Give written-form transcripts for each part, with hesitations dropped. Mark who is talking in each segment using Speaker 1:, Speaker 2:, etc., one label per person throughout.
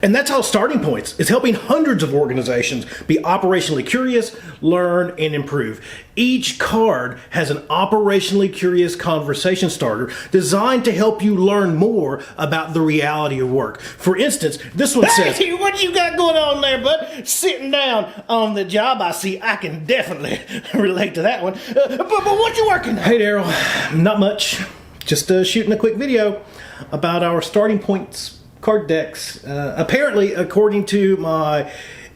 Speaker 1: And that's how Starting Points is helping hundreds of organizations be operationally curious, learn, and improve. Each card has an operationally curious conversation starter designed to help you learn more about the reality of work. For instance, this one says,
Speaker 2: "Hey, what you got going on there, bud? Sitting down on the job, I see. I can definitely relate to that one. But what you working on?"
Speaker 1: "Hey, Daryl, not much. Just shooting a quick video about our Starting Points card decks. Apparently, according to my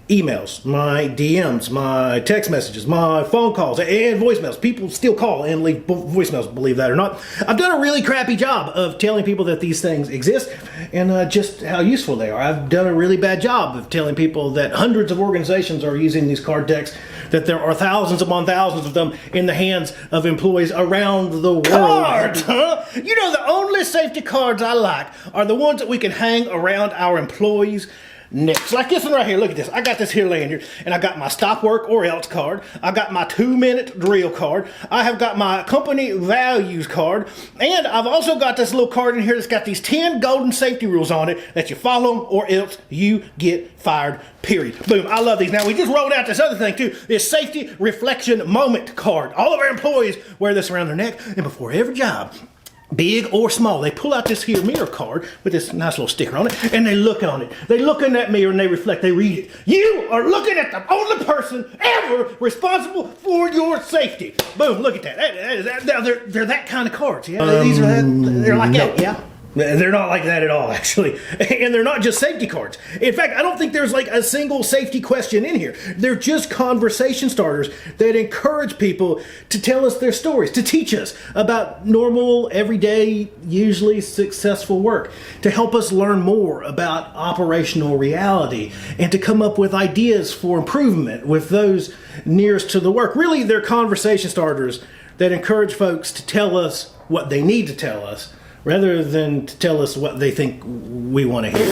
Speaker 1: emails, my DMs, my text messages, my phone calls, and voicemails. People still call and leave voicemails, believe that or not. I've done a really crappy job of telling people that these things exist and just how useful they are. I've done a really bad job of telling people that hundreds of organizations are using these card decks, that there are thousands upon thousands of them in the hands of employees around the world."
Speaker 2: Cards, huh? You know, the only safety cards I like are the ones that we can hang around our employees' necks. Like this one right here. Look at this. I got this here laying here, and I got my stop work or else card. I got my 2-minute drill card. I have got my company values card, and I've also got this little card in here that's got these 10 golden safety rules on it that you follow them or else you get fired, period. Boom. I love these. Now, we just rolled out this other thing too, this safety reflection moment card. All of our employees wear this around their neck, and before every job, big or small, they pull out this here mirror card with this nice little sticker on it, and they look on it. They look in that mirror and they reflect, they read it. You are looking at the only person ever responsible for your safety. Boom, look at that. They're that kind of cards, yeah? They're like that, yeah? They're not like that at all, actually. And they're not just safety cards. In fact, I don't think there's like a single safety question in here. They're just conversation starters that encourage people to tell us their stories, to teach us about normal, everyday, usually successful work, to help us learn more about operational reality, and to come up with ideas for improvement with those nearest to the work. Really, they're conversation starters that encourage folks to tell us what they need to tell us, rather than to tell us what they think we want to hear.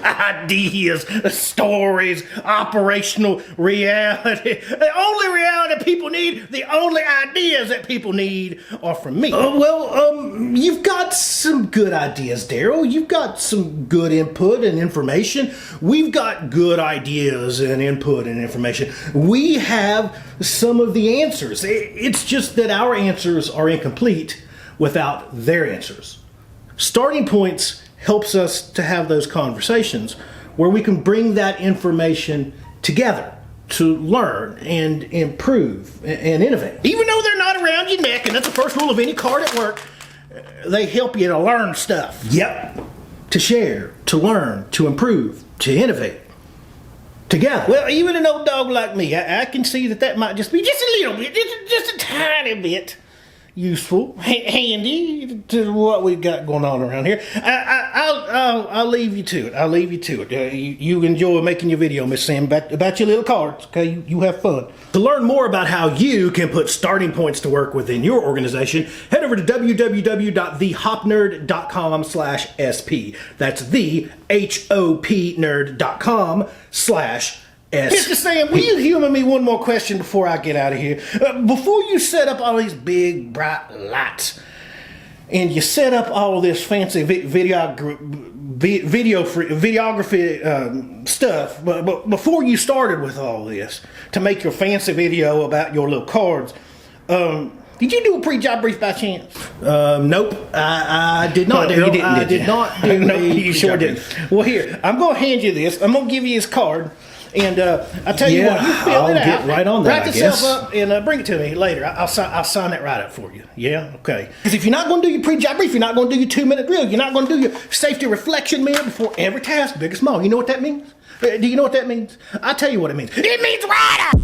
Speaker 2: Ideas, stories, operational reality. The only reality people need, the only ideas that people need are from me. You've got some good ideas, Daryl. You've got some good input and information. We've got good ideas and input and information. We have some of the answers. It's just that our answers are incomplete without their answers. Starting Points helps us to have those conversations where we can bring that information together to learn and improve and innovate. Even though they're not around your neck, and that's the first rule of any card at work, they help you to learn stuff. Yep. To share, to learn, to improve, to innovate together. Well, even an old dog like me, I can see that might just be just a little bit, just a tiny bit useful, handy to what we've got going on around here. I'll leave you to it. I'll leave you to it. You enjoy making your video, Miss Sam, about your little cards. Okay, you have fun. To learn more about how you can put Starting Points to work within your organization, head over to www.thehopnerd.com/SP. That's thehopnerd.com/SP. Mr. Sam, will you humor me one more question before I get out of here? Before you set up all these big bright lights and you set up all this fancy videography stuff, but before you started with all this to make your fancy video about your little cards, did you do a pre-job brief by chance? Nope, I did not. You didn't,
Speaker 1: I did not do
Speaker 2: no,
Speaker 1: a
Speaker 2: you sure didn't. Well, here, I'm going to hand you this. I'm going to give you his card. And I'll tell you what, you fill it out.
Speaker 1: Get right on that,
Speaker 2: write yourself up and bring it to me later. I'll sign that right up for you. Yeah? Okay. Because if you're not going to do your pre-job brief, you're not going to do your 2-minute drill, you're not going to do your safety reflection mirror before every task, big or small. You know what that means? Do you know what that means? I'll tell you what it means. It means write up!